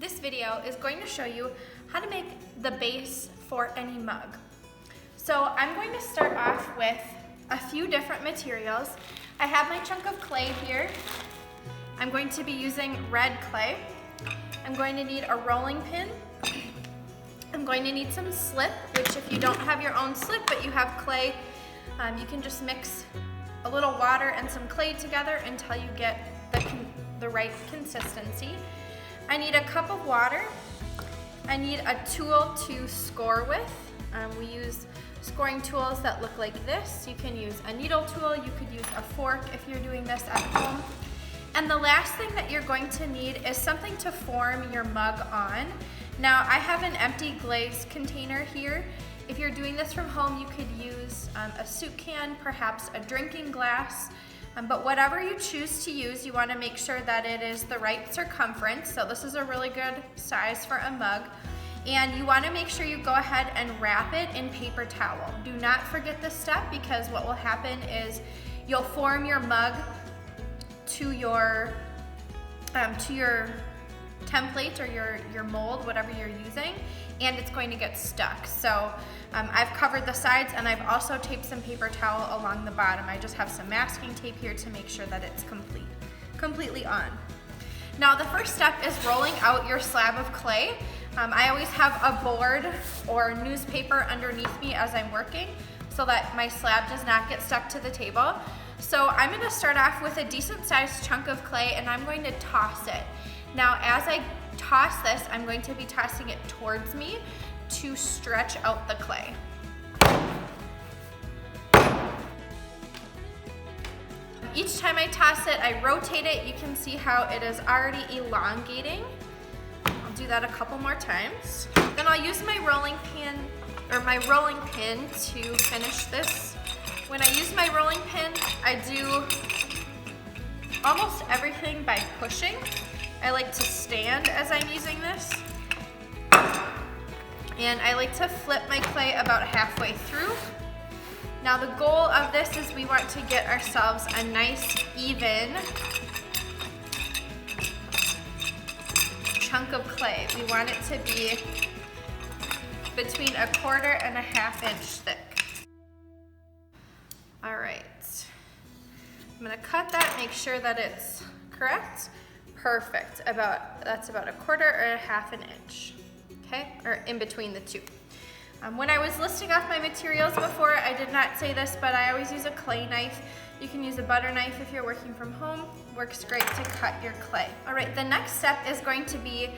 This video is going to show you how to make the base for any mug. So I'm going to start off with a few different materials. I have my chunk of clay here. I'm going to be using red clay. I'm going to need a rolling pin. I'm going to need some slip, which if you don't have your own slip but you have clay, you can just mix a little water and some clay together until you get the right consistency. I need a cup of water. I need a tool to score with. We use scoring tools that look like this. You can use a needle tool, you could use a fork if you're doing this at home. And the last thing that you're going to need is something to form your mug on. Now I have an empty glaze container here. If you're doing this from home, you could use a soup can, perhaps a drinking glass, but whatever you choose to use, you want to make sure that it is the right circumference. So this is a really good size for a mug. And you want to make sure you go ahead and wrap it in paper towel. Do not forget this step, because what will happen is you'll form your mug to your template or your mold, whatever you're using, and it's going to get stuck. So I've covered the sides and I've also taped some paper towel along the bottom. I just have some masking tape here to make sure that it's completely on. Now the first step is rolling out your slab of clay. I always have a board or newspaper underneath me as I'm working so that my slab does not get stuck to the table. So I'm going to start off with a decent sized chunk of clay and I'm going to toss it. Now as I toss this, I'm going to be tossing it towards me to stretch out the clay. Each time I toss it, I rotate it. You can see how it is already elongating. I'll do that a couple more times. Then I'll use my rolling pin to finish this. When I use my rolling pin, I do almost everything by pushing. I like to stand as I'm using this. And I like to flip my clay about halfway through. Now the goal of this is we want to get ourselves a nice even chunk of clay. We want it to be between 1/4 and 1/2 inch thick. All right, I'm gonna cut that, make sure that it's correct. Perfect, that's about 1/4 or 1/2 inch, okay? Or in between the two. When I was listing off my materials before, I did not say this, but I always use a clay knife. You can use a butter knife if you're working from home. Works great to cut your clay. All right, the next step is going to be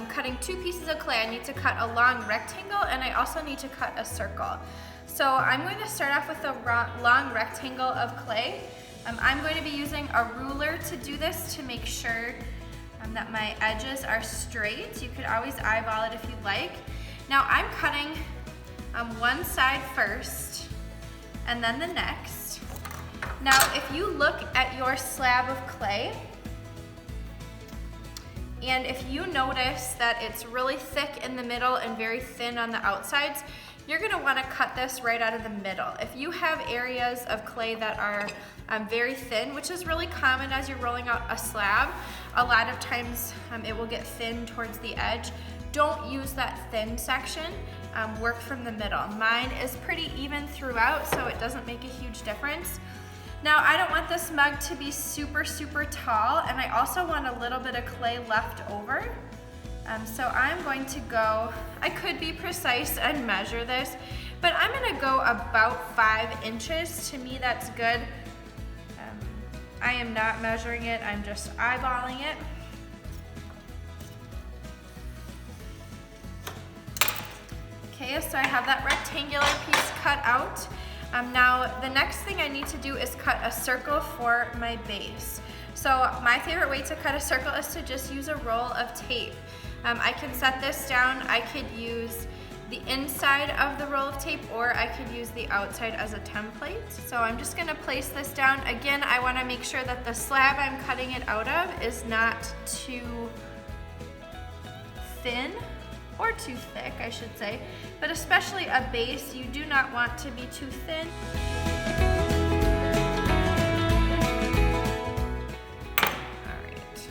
cutting 2 pieces of clay. I need to cut a long rectangle and I also need to cut a circle. So I'm going to start off with a long rectangle of clay. I'm going to be using a ruler to do this to make sure that my edges are straight. You could always eyeball it if you'd like. Now I'm cutting one side first and then the next. Now if you look at your slab of clay and if you notice that it's really thick in the middle and very thin on the outsides, you're gonna wanna cut this right out of the middle. If you have areas of clay that are very thin, which is really common as you're rolling out a slab, a lot of times it will get thin towards the edge. Don't use that thin section, work from the middle. Mine is pretty even throughout, so it doesn't make a huge difference. Now I don't want this mug to be super tall, and I also want a little bit of clay left over. So I'm going to go, I could be precise and measure this, but I'm gonna go about 5 inches. To me, that's good. I am not measuring it, I'm just eyeballing it. Okay, so I have that rectangular piece cut out. Now the next thing I need to do is cut a circle for my base. So my favorite way to cut a circle is to just use a roll of tape. I can set this down. I could use the inside of the roll of tape or I could use the outside as a template. So I'm just gonna place this down. Again, I wanna make sure that the slab I'm cutting it out of is not too thin or too thick, I should say. But especially a base, you do not want to be too thin. All right,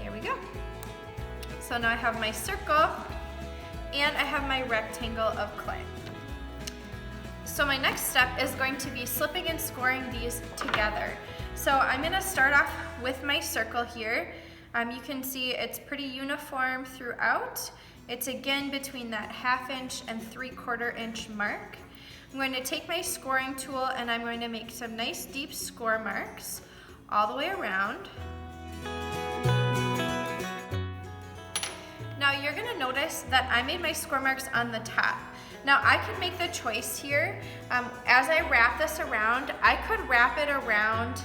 there we go. So now I have my circle and I have my rectangle of clay. So my next step is going to be slipping and scoring these together. So I'm gonna start off with my circle here. You can see it's pretty uniform throughout. It's again between that 1/2 inch and 3/4 inch mark. I'm going to take my scoring tool and I'm going to make some nice deep score marks all the way around. Now you're gonna notice that I made my score marks on the top. Now I could make the choice here, as I wrap this around, I could wrap it around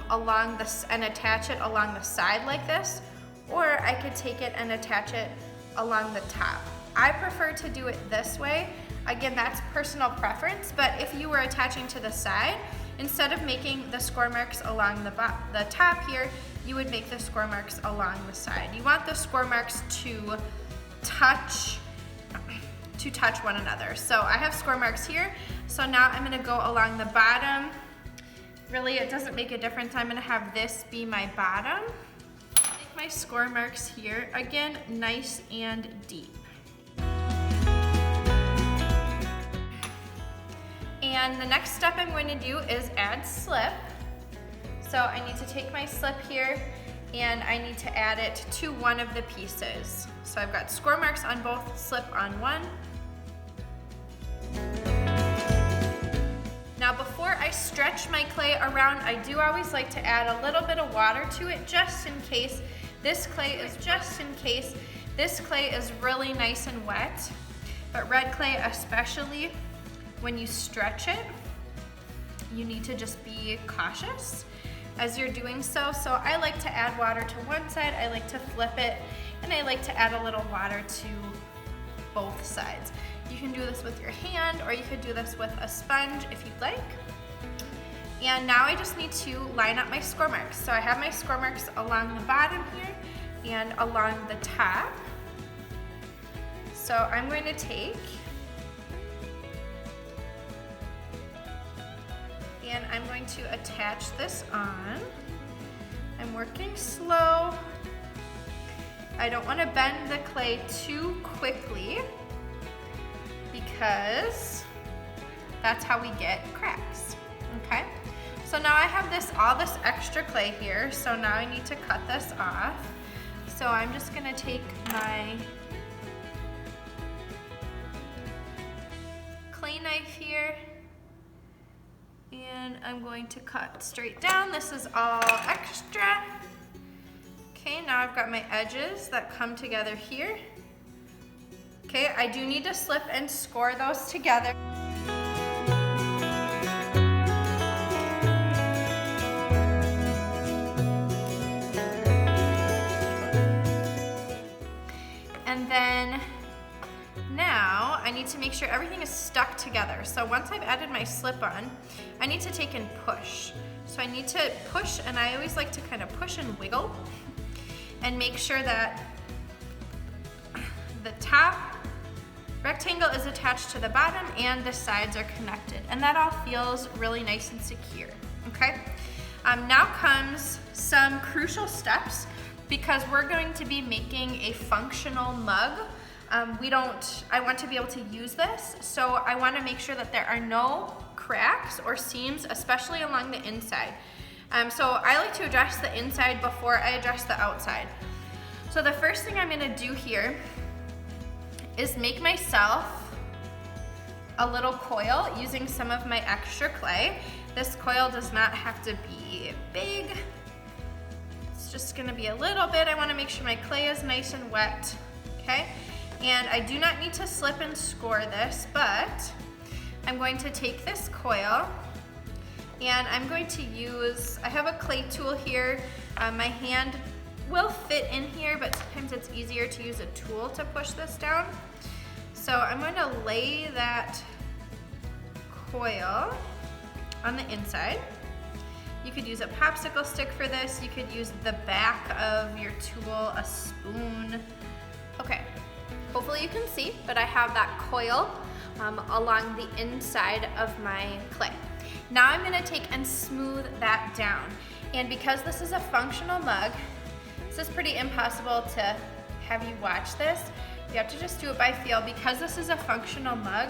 along this and attach it along the side like this, or I could take it and attach it along the top. I prefer to do it this way. Again, that's personal preference, but if you were attaching to the side, instead of making the score marks along the top here, you would make the score marks along the side. You want the score marks to touch one another. So I have score marks here, so now I'm gonna go along the bottom. Really, it doesn't make a difference. I'm gonna have this be my bottom. Make my score marks here, again, nice and deep. And the next step I'm going to do is add slip. So I need to take my slip here and I need to add it to one of the pieces. So I've got score marks on both, slip on one. Now before I stretch my clay around, I do always like to add a little bit of water to it just in case this clay is really nice and wet. But red clay especially, when you stretch it, you need to just be cautious as you're doing so. So I like to add water to one side, I like to flip it, and I like to add a little water to both sides. You can do this with your hand, or you could do this with a sponge if you'd like. And now I just need to line up my score marks. So I have my score marks along the bottom here and along the top. So I'm going to take and I'm going to attach this on. I'm working slow. I don't want to bend the clay too quickly because that's how we get cracks, okay? So now I have all this extra clay here, so now I need to cut this off. So I'm just gonna take my clay knife here and I'm going to cut straight down. This is all extra. Okay, now I've got my edges that come together here. Okay, I do need to slip and score those together. And then now I need to make sure everything is stuck together. So once I've added my slip on, I need to take and push. So I need to push, and I always like to kind of push and wiggle and make sure that the top rectangle is attached to the bottom and the sides are connected, and that all feels really nice and secure, okay? Now comes some crucial steps because we're going to be making a functional mug. I want to be able to use this, so I want to make sure that there are no cracks or seams, especially along the inside. So I like to address the inside before I address the outside. So the first thing I'm gonna do here is make myself a little coil using some of my extra clay. This coil does not have to be big. It's just gonna be a little bit. I wanna make sure my clay is nice and wet, okay? And I do not need to slip and score this, but I'm going to take this coil and I'm going to use, I have a clay tool here. My hand will fit in here, but sometimes it's easier to use a tool to push this down. So I'm going to lay that coil on the inside. You could use a popsicle stick for this. You could use the back of your tool, a spoon. Okay, hopefully you can see, but I have that coil along the inside of my clay. Now I'm gonna take and smooth that down. And because this is a functional mug, this is pretty impossible to have you watch this. You have to just do it by feel. Because this is a functional mug,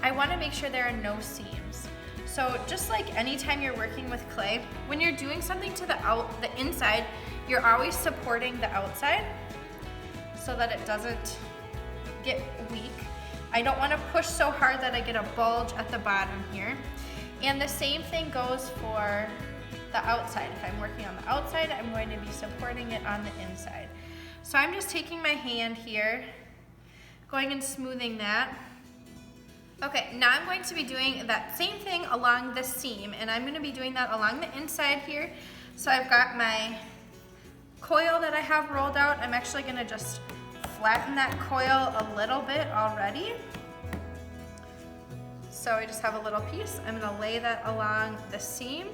I want to make sure there are no seams. So just like anytime you're working with clay, when you're doing something to the inside, you're always supporting the outside so that it doesn't get weak. I don't want to push so hard that I get a bulge at the bottom here. And the same thing goes for the outside. If I'm working on the outside, I'm going to be supporting it on the inside. So I'm just taking my hand here, going and smoothing that. Okay, now I'm going to be doing that same thing along the seam, and I'm going to be doing that along the inside here. So I've got my coil that I have rolled out. I'm actually going to just flatten that coil a little bit already. So I just have a little piece. I'm going to lay that along the seam.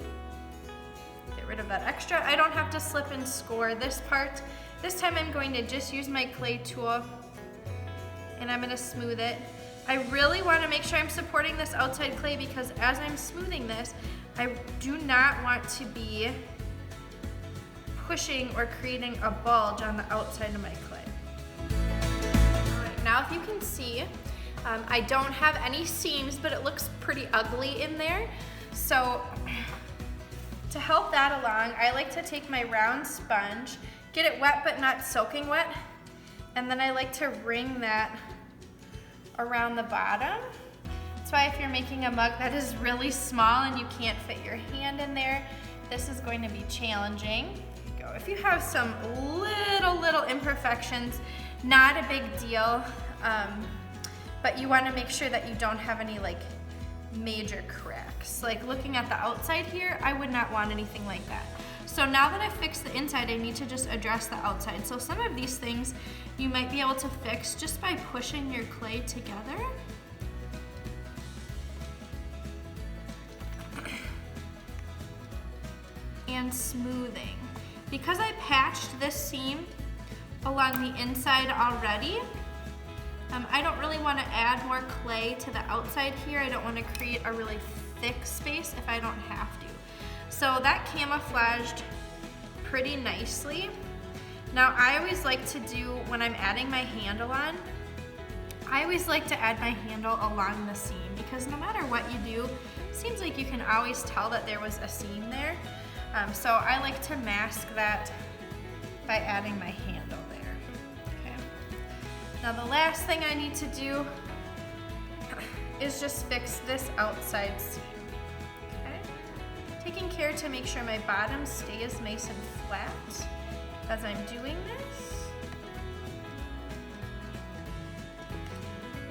Get rid of that extra. I don't have to slip and score this part. This time I'm going to just use my clay tool and I'm going to smooth it. I really want to make sure I'm supporting this outside clay because as I'm smoothing this, I do not want to be pushing or creating a bulge on the outside of my clay. All right, now if you can see, I don't have any seams, but it looks pretty ugly in there. So to help that along, I like to take my round sponge, get it wet but not soaking wet, and then I like to wring that around the bottom. That's why if you're making a mug that is really small and you can't fit your hand in there, this is going to be challenging. If you have some little imperfections, not a big deal, but you want to make sure that you don't have any like major cracks. Like looking at the outside here, I would not want anything like that. So now that I've fixed the inside, I need to just address the outside. So some of these things you might be able to fix just by pushing your clay together. And smoothing. Because I patched this seam along the inside already, I don't really want to add more clay to the outside here. I don't want to create a really thick space if I don't have to. So that camouflaged pretty nicely. Now I always like to do, when I'm adding my handle on, I always like to add my handle along the seam because no matter what you do, it seems like you can always tell that there was a seam there. So I like to mask that by adding my handle there. Okay. Now the last thing I need to do is just fix this outside seam. Okay. Taking care to make sure my bottom stays nice and flat as I'm doing this.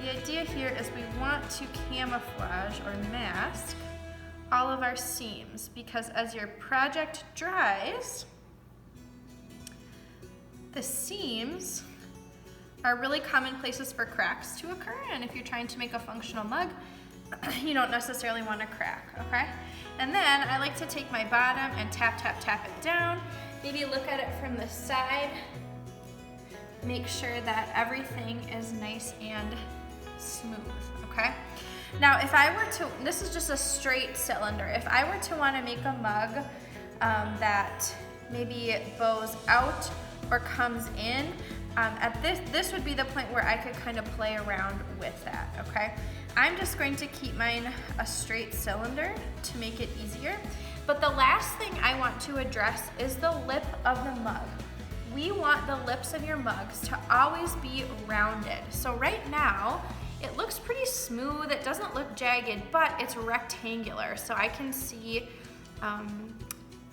The idea here is we want to camouflage or mask all of our seams because as your project dries, the seams are really common places for cracks to occur, and if you're trying to make a functional mug, you don't necessarily want to crack, okay? And then I like to take my bottom and tap it down, maybe look at it from the side, make sure that everything is nice and smooth, okay? Now, if I were to, this is just a straight cylinder. If I were to want to make a mug that maybe bows out or comes in, this would be the point where I could kind of play around with that, okay? I'm just going to keep mine a straight cylinder to make it easier. But the last thing I want to address is the lip of the mug. We want the lips of your mugs to always be rounded. So right now, it looks pretty smooth, it doesn't look jagged, but it's rectangular, so I can see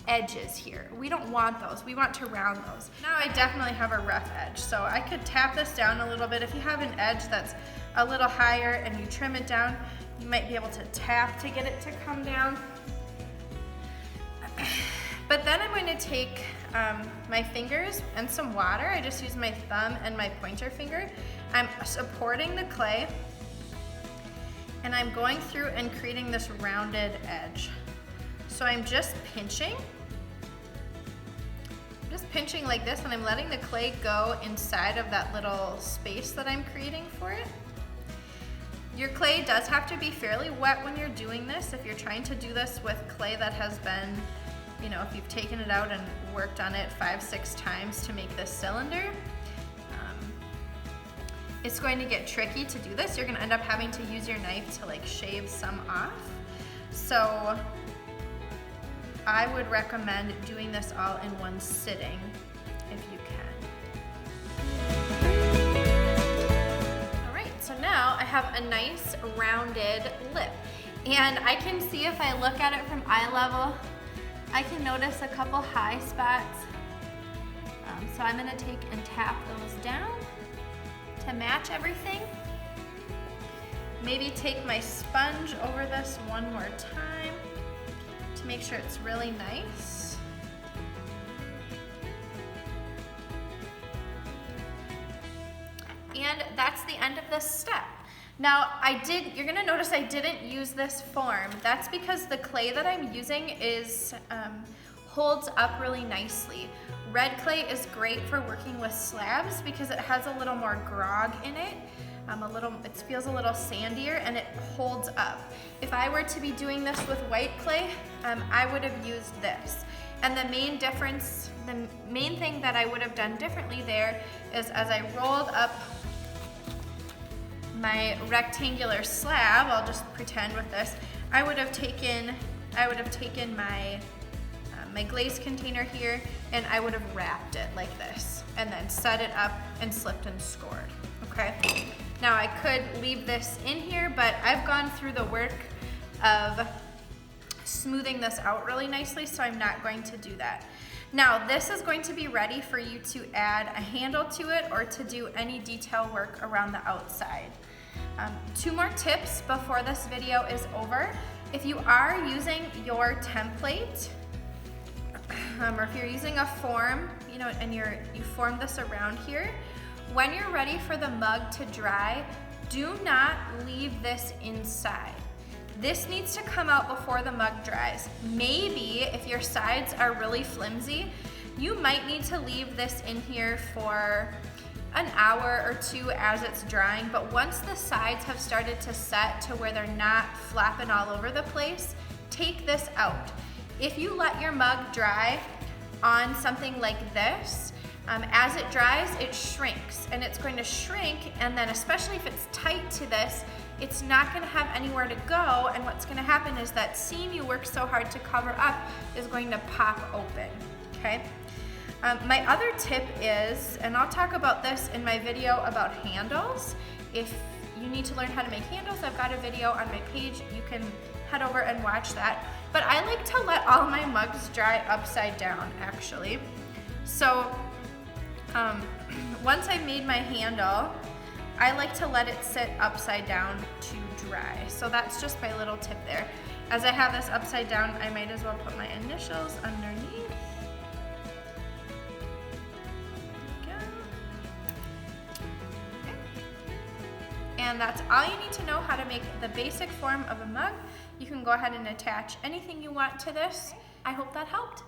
edges here. We don't want those, we want to round those. Now I definitely have a rough edge, so I could tap this down a little bit. If you have an edge that's a little higher and you trim it down, you might be able to tap to get it to come down. But then I'm going to take my fingers and some water. I just use my thumb and my pointer finger. I'm supporting the clay and I'm going through and creating this rounded edge. So I'm just pinching. I'm just pinching like this and I'm letting the clay go inside of that little space that I'm creating for it. Your clay does have to be fairly wet when you're doing this. If you're trying to do this with clay that has been, you know, if you've taken it out and worked on it 5-6 times to make this cylinder, it's going to get tricky to do this. You're gonna end up having to use your knife to like shave some off. So I would recommend doing this all in one sitting if you can. All right, so now I have a nice rounded lip. And I can see if I look at it from eye level, I can notice a couple high spots. So I'm gonna take and tap those down to match everything. Maybe take my sponge over this one more time to make sure it's really nice. And that's the end of this step. Now you're gonna notice I didn't use this form. That's because the clay that I'm using holds up really nicely. Red clay is great for working with slabs because it has a little more grog in it. It feels a little sandier and it holds up. If I were to be doing this with white clay, I would have used this. And the main thing that I would have done differently there is as I rolled up my rectangular slab, I'll just pretend with this, I would have taken my glaze container here and I would have wrapped it like this and then set it up and slipped and scored, okay? Now I could leave this in here, but I've gone through the work of smoothing this out really nicely, so I'm not going to do that. Now this is going to be ready for you to add a handle to it or to do any detail work around the outside. 2 more tips before this video is over. If you are using your template, or if you're using a form, and you form this around here, when you're ready for the mug to dry, do not leave this inside. This needs to come out before the mug dries. Maybe if your sides are really flimsy, you might need to leave this in here for an hour or 2 as it's drying, but once the sides have started to set to where they're not flapping all over the place, take this out. If you let your mug dry on something like this, as it dries, it shrinks, and it's going to shrink, and then especially if it's tight to this, it's not gonna have anywhere to go, and what's gonna happen is that seam you worked so hard to cover up is going to pop open, okay? My other tip is, and I'll talk about this in my video about handles. If you need to learn how to make handles, I've got a video on my page. You can head over and watch that. But I like to let all my mugs dry upside down, actually. So once I've made my handle, I like to let it sit upside down to dry. So that's just my little tip there. As I have this upside down, I might as well put my initials underneath. And that's all you need to know how to make the basic form of a mug. You can go ahead and attach anything you want to this. I hope that helped.